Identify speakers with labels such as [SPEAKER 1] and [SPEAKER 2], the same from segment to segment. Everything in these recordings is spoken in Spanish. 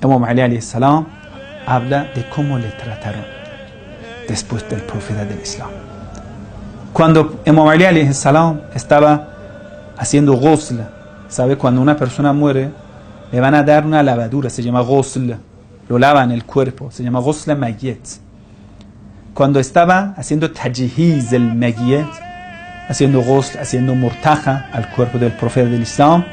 [SPEAKER 1] Imam Ali alayhi salam habla de cómo le trataron después del profeta del Islam. Cuando Imam Ali alayhi salam estaba haciendo ghusl, ¿sabe? Cuando una persona muere, le van a dar una lavadura, se llama ghusl, lo lavan el cuerpo, se llama ghusl mayyit. Cuando estaba haciendo tajhiz el mayyit, haciendo ghusl, haciendo murtaja al cuerpo del profeta del Islam,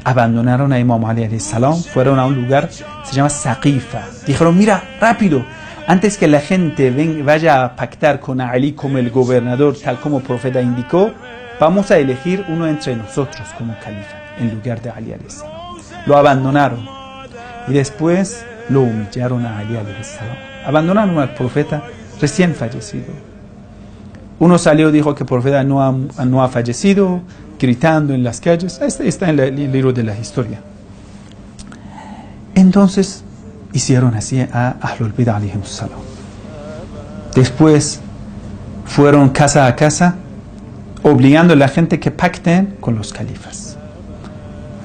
[SPEAKER 1] abandonaron a Imam Ali alayhi salam, fueron a un lugar, se llama Saqifa. Dijeron, mira, rápido, antes que la gente vaya a pactar con Ali como el gobernador, tal como el profeta indicó, vamos a elegir uno entre nosotros como califa, en lugar de Ali alayhi salam. Lo abandonaron y después lo humillaron a Ali alayhi salam. Abandonaron al profeta recién fallecido. Uno salió y dijo que el profeta no ha fallecido, gritando en las calles. Está en el libro de la historia. Entonces hicieron así a Ahlul Bid'ah alayhim salam. Después fueron casa a casa obligando a la gente que pacten con los califas.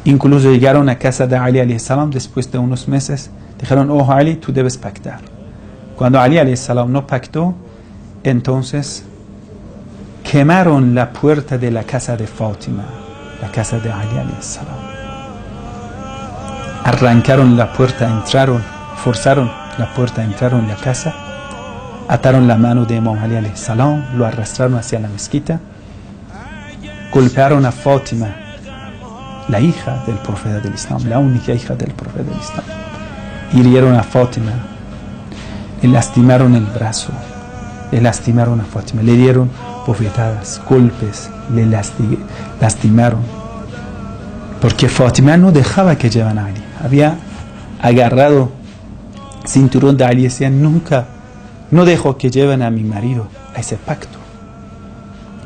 [SPEAKER 1] Incluso llegaron a casa de Ali alayhi salam después de unos meses. Dijeron, oh Ali, tú debes pactar. Cuando Ali alayhi salam no pactó, entonces quemaron la puerta de la casa de Fátima, la casa de Ali alayhi salam. Arrancaron la puerta, forzaron la puerta, entraron en la casa, ataron la mano de Imam Ali alayhi salam, lo arrastraron hacia la mezquita, golpearon a Fátima, la hija del profeta del Islam, la única hija del profeta del Islam. Hirieron a Fátima, le lastimaron el brazo, le lastimaron a Fátima, le dieron bofetadas, golpes, le lastimaron. Porque Fátima no dejaba que llevan a Ali. Había agarrado cinturón de Ali y decía, nunca, no dejo que lleven a mi marido a ese pacto.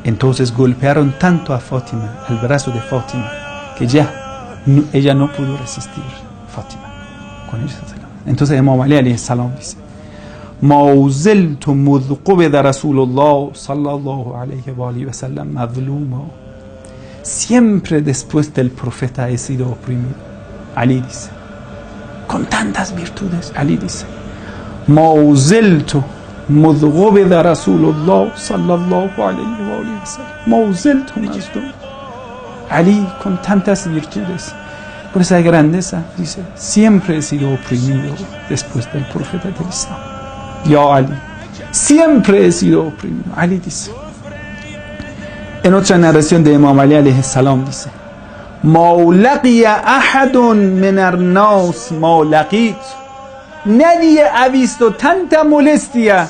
[SPEAKER 1] Entonces golpearon tanto a Fátima, al brazo de Fátima, que ella no pudo resistir, Fátima. Con ella. Entonces Imam Ali alayhi salam dice, ما زلت مذ قبض رسول الله صلى الله عليه وآله وسلم مظلوما. Siempre después del profeta he sido oprimido. Ali dice, con tantas virtudes, Ali dice, ما زلت مذ قبض رسول الله صلى الله عليه وآله وسلم ما زلت مظلوما. Ali con tantas virtudes, por esa grandeza, dice, siempre he sido oprimido después del profeta del Islam. Yo Ali, siempre he sido oprimido. Ali dice. En otra narración de Imam Ali alayhi salam dice, ما لقي أحد من الناس ما لقيت. Nadie ha visto tanta molestia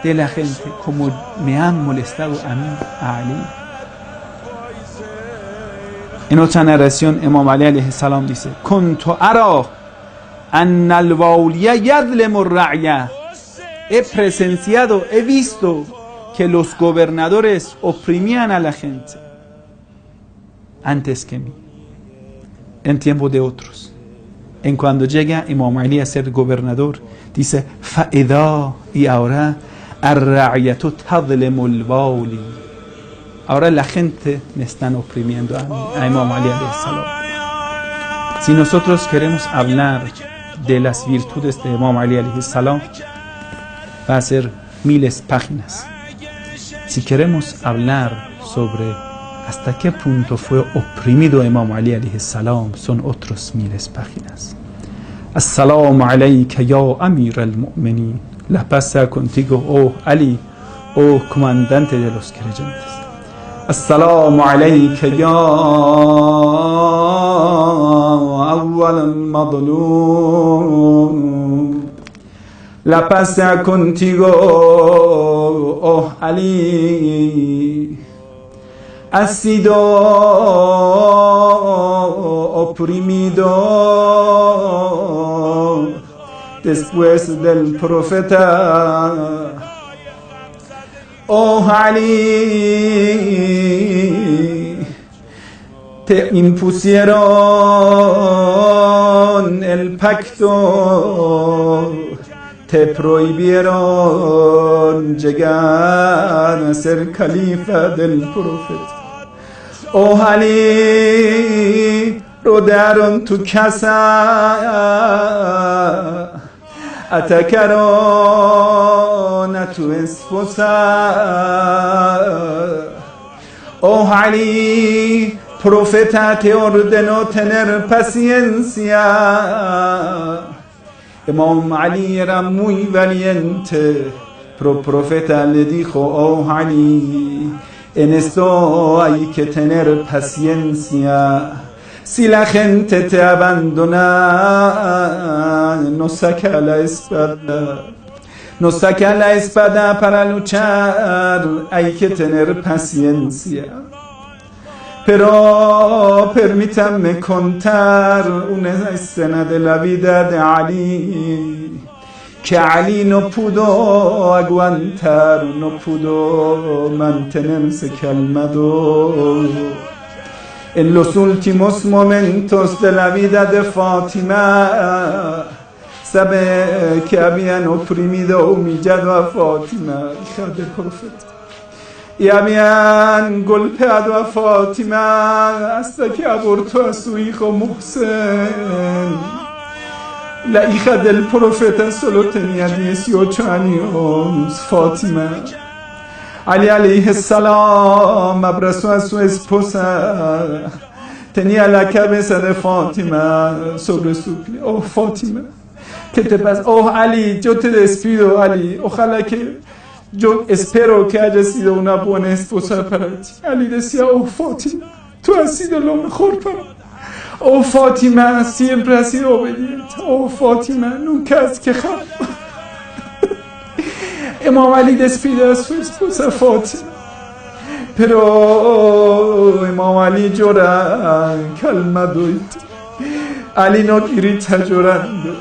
[SPEAKER 1] de la gente como me han molestado a mí, a Ali. En otra narración Imam Ali alayhi salam dice, كنت أرى أن الوالي يظلم الرعية. He presenciado, he visto que los gobernadores oprimían a la gente antes que mí, en tiempo de otros. En cuando llega Imam Ali a ser gobernador, dice, فَإِذَا, y ahora, الرَّعْيَةُ تَظْلِمُ الْوَالِي. Ahora la gente me están oprimiendo a mí, a Imam Ali alayhi salam. Si nosotros queremos hablar de las virtudes de Imam Ali alayhi salam, va a ser miles de páginas. Si queremos hablar sobre hasta qué punto fue oprimido Imam Ali alayhi salam, son otros miles de páginas. Assalamu alayka ya Amir al-Mu'minin. La paz sea contigo, oh Ali, oh comandante de los creyentes. Assalamu alayka ya awwal al-madlum. La paz sea contigo, oh Ali. Has sido oprimido después del profeta. Oh Ali, te impusieron el pacto, te prohibieron llegar a ser califa del profeta. Oh Ali,
[SPEAKER 2] rodearon tu casa, atacaron a tu esposa. Oh Ali, profeta te ordenó tener paciencia. Imam Ali era muy valiente, pero profeta le dijo: oh Ali, en esto hay que tener paciencia. Si la gente te abandona, no saca la espada. No saca la espada para luchar, hay que tener paciencia. Pero permítanme contar una escena de la vida de Ali, que Ali no pudo aguantar, no pudo mantenerse calmado. En los últimos momentos de la vida de Fátima, sabe que habían oprimido, humillado a Fátima, hija del profeta, y habían golpeado a Fátima hasta que abortó a su hijo Muhsen. La hija del profeta solo tenía 18 años, Fátima. Ali alayhi salam abrazó a su esposa, tenía la cabeza de Fátima sobre su pie. Oh Fátima, ¿qué te pasa? Oh Ali, yo te despido, Ali, ojalá que, yo espero que haya sido una buena esposa para ti. Ali decía: oh Fátima, tú has sido lo mejor para mí. Oh Fátima, siempre has sido obediente. Oh Fátima, nunca has quejado. Imam Ali despide a su esposa Fátima, pero Imam Ali llora calmado. Ali no grita llorando.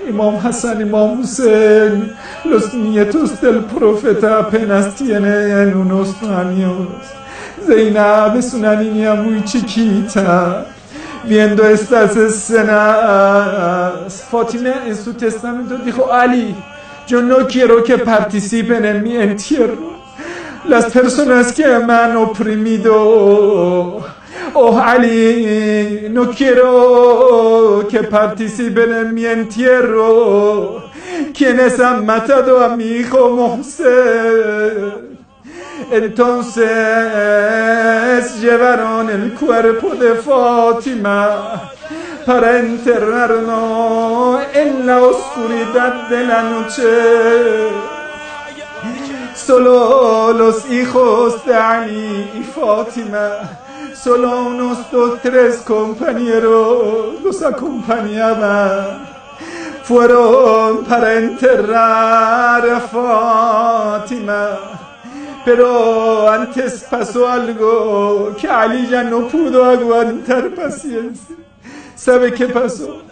[SPEAKER 2] Imam Hassan, Imam Hussein, los nietos del profeta, apenas tienen unos años. Zainab es una niña muy chiquita. Viendo estas escenas, Fátima en su testamento dijo: Ali, yo no quiero que participen en mi entierro las personas que me han oprimido. Oh Ali, no quiero que participen en mi entierro quienes han matado a mi hijo Mohsen. Entonces llevaron el cuerpo de Fátima para enterrarlo en la oscuridad de la noche. Solo los hijos de Ali y Fátima, solo unos 2, 3 compañeros los acompañaban. Fueron para enterrar a Fátima. Pero antes pasó algo que Ali ya no pudo aguantar paciencia. ¿Sabe qué pasó?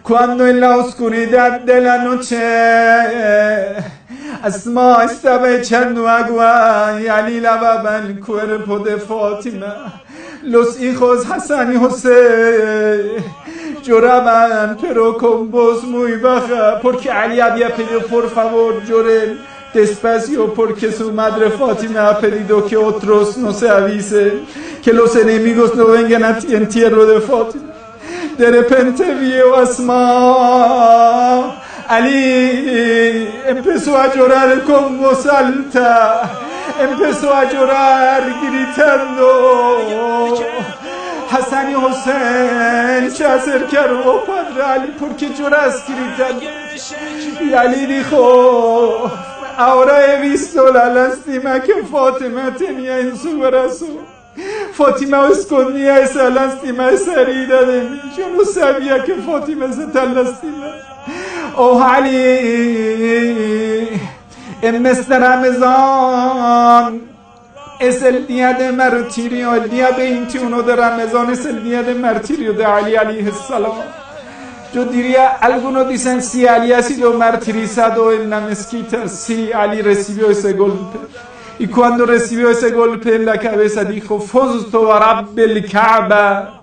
[SPEAKER 2] Cuando en la oscuridad de la noche Asma estaba echando agua y Ali lavaba el cuerpo de Fátima, los hijos Hassan y José lloraban, pero con voz muy baja, porque Ali había pedido: por favor, lloren despacio, porque su madre Fátima ha pedido que otros no se avisen, que los enemigos no vengan al entierro de Fátima. De repente vio Asma. Ali empezó a llorar con voz alta, empezó a llorar gritando. Hassan y Hussein se acercaron: oh padre Ali, ¿por qué lloras gritando? Y Ali dijo: ahora he visto la lástima que Fátima tenía en su brazo. Fátima escondía esa lástima, esa herida de mí. Yo no sabía que Fátima está tan lastimada. Oh Ali, en mes de Ramadán es el día de martirio, el día 21 de Ramadán es el día de martirio de Ali alayhi salam. Yo diría, algunos dicen si Ali ha sido martirizado en la mezquita. Sí, Ali recibió ese golpe. Y cuando recibió ese golpe en la cabeza dijo: Fuztu wa Rabbil Kaaba.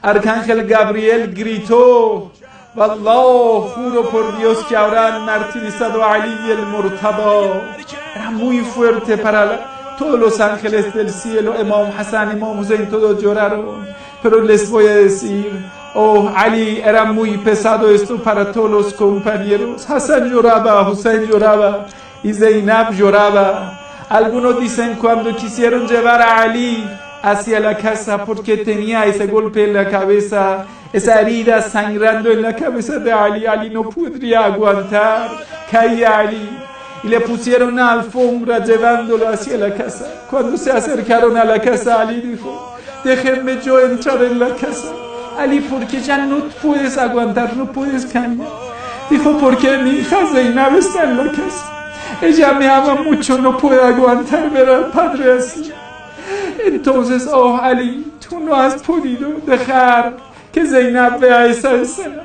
[SPEAKER 2] Arcángel Gabriel gritó: Wallah, juro por Dios que habrán martirizado a Ali y el Murtada. Era muy fuerte para todos los ángeles del cielo. Imam Hassan, Imam Hussein, todos lloraron. Pero les voy a decir, Oh Ali, era muy pesado esto para todos los compañeros. Hassan lloraba, Hussein lloraba y Zainab lloraba. Algunos dicen cuando quisieron llevar a Ali hacia la casa porque tenía ese golpe en la cabeza, esa herida sangrando en la cabeza de Ali. Ali no podría aguantar, caía Ali. Y le pusieron una alfombra llevándolo hacia la casa. Cuando se acercaron a la casa, Ali dijo, déjenme yo entrar en la casa. Ali, porque ya no puedes aguantar, no puedes cambiar. Dijo, porque mi hija Zainab está en la casa. Ella me ama mucho, no puedo aguantar ver al padre así. Entonces, oh Ali, tú no has podido dejar que Zainab vea esa escena.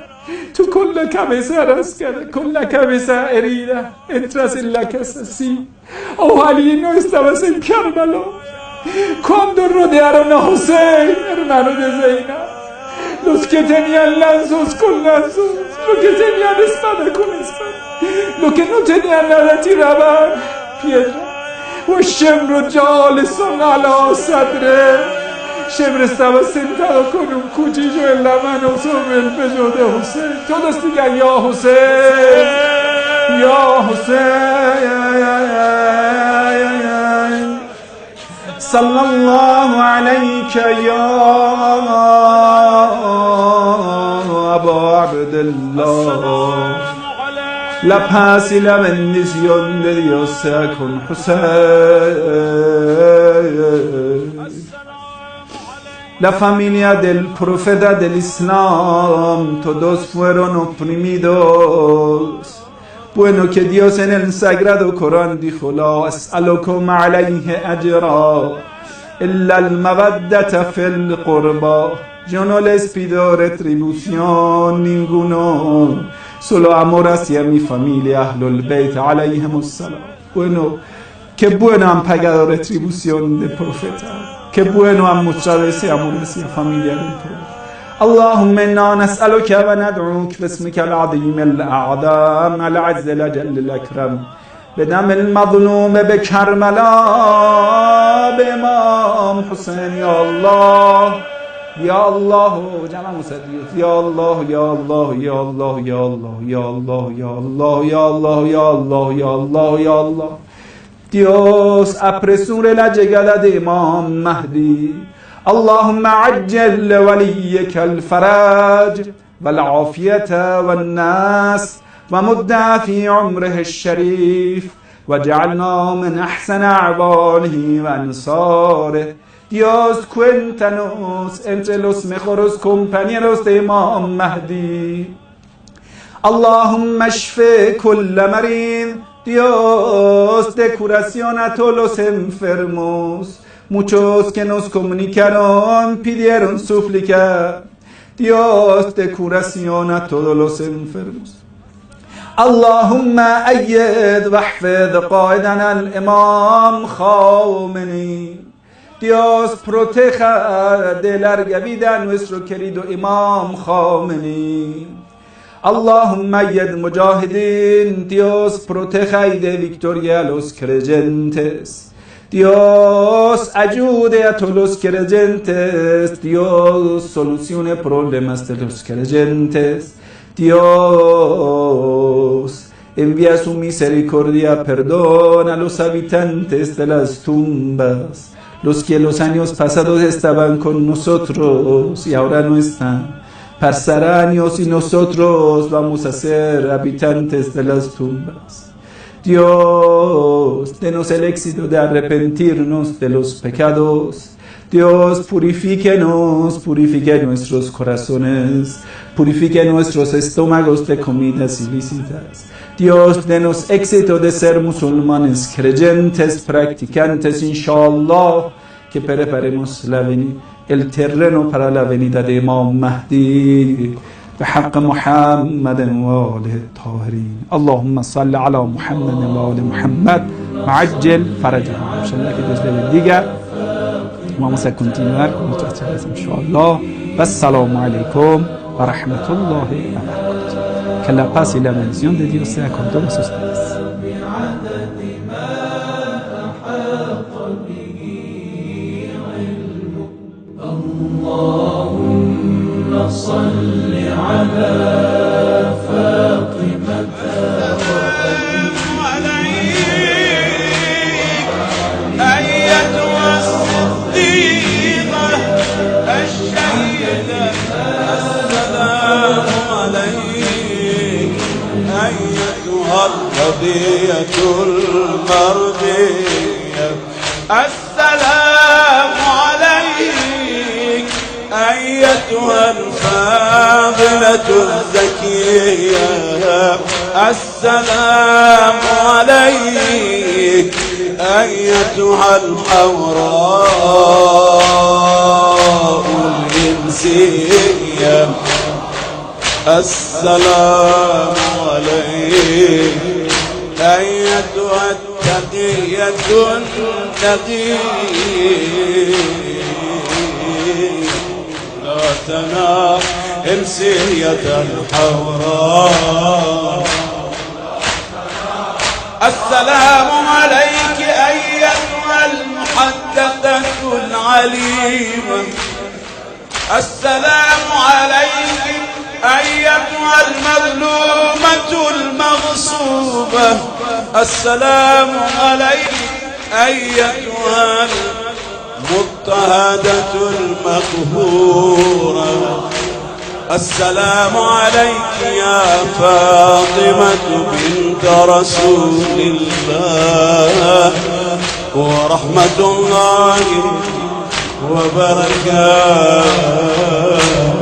[SPEAKER 2] Tú con la cabeza rascada, con la cabeza herida, entras en la casa, sí. Oh Ali, no estabas en Karbala cuando rodearon a José, hermano de Zainab. Los que tenían lanzos con lanzos, los que tenían espada con espada, los que no tenían nada tiraban piedra. Shemr jalisun ala sadre. Shemr estaba sentado con un cuchillo en la mano sobre el pecho de José. Todos digan ya José, ya José. Sallallahu alayka ya Abu Abdullah. La paz y la bendición de Dios sea con José. La familia del profeta del Islam, todos fueron oprimidos. Bueno, que Dios en el sagrado Corán dijo, la as'alukum alayhi ajra illa al-mawaddata fil qurba. Yo no les pido retribución ninguno, solo amor hacia mi familia, Ahlul Bayt alayhimus salam. Bueno, qué bueno han pagado retribución del profeta. Qué bueno han mostrado ese amor hacia familia del profeta. اللهم إنا نسألك وندعوك باسمك العظيم الأعظم العز الأجل الأكرم بدم المظلوم بكربلاء بإمام حسين يا الله يا الله جمع مسديوت يا الله يا الله يا الله يا الله يا الله يا الله يا الله يا الله يا الله يا الله. Dios apresure la llegada de Imam Mahdi. اللهم عجل لوليك الفرج والعافية والناس ومد في عمره الشريف واجعلنا من أحسن أعوانه وأنصاره. Dios, cuéntanos entre los mejores compañeros de Imam Mahdi. اللهم اشف كل مريض. Dios, de curación a todos los enfermos. Muchos que nos comunicaron pidieron súplica. Dios, de curación a todos los enfermos. Allahumma ayyid wahfid qaidana al-imam Khomeini. Dios, proteja de larga vida a nuestro querido Imam Khomeini. Allahumma ayyid mujahidin. Dios, proteja y dé victoria a los creyentes. Dios, ayude a todos los creyentes. Dios, solucione problemas de los creyentes. Dios, envía su misericordia, perdón a los habitantes de las tumbas, los que los años pasados estaban con nosotros y ahora no están. Pasarán años y nosotros vamos a ser habitantes de las tumbas. Dios, denos el éxito de arrepentirnos de los pecados. Dios, purifíquenos, purifique nuestros corazones, purifique nuestros estómagos de comidas ilícitas. Dios, denos éxito de ser musulmanes, creyentes, practicantes, inshallah, que preparemos el terreno para la venida de Imam Mahdi. بحق محمد وآله الطاهرين. اللهم صل على محمد وآل محمد وعجل فرجهم. Inshallah que Deus lhe bendiga. Vamos a continuar con nuestra charla, inshallah. Assalamu alaikum wa rahmatullahi wa barakatuh. Que la paz y la bendición de Dios sea con todos ustedes. اللهم
[SPEAKER 3] صل على فاطمة
[SPEAKER 4] أيتها الصديقة الشهيدة السلام عليك أيتها الرضية المرضية السلام عليك أيتها الفاضلة الزكية السلام عليك أيتها الحوراء الإنسية السلام عليك أيتها التقية النقية لا تنام إنسية الحوراء السلام عليك أيتها المحققة العليمة السلام عليك أيتها المظلومة المغصوبة السلام عليك أيتها المضطهدة المقهورة السلام عليك يا فاطمة بنت رسول الله ورحمة الله وبركاته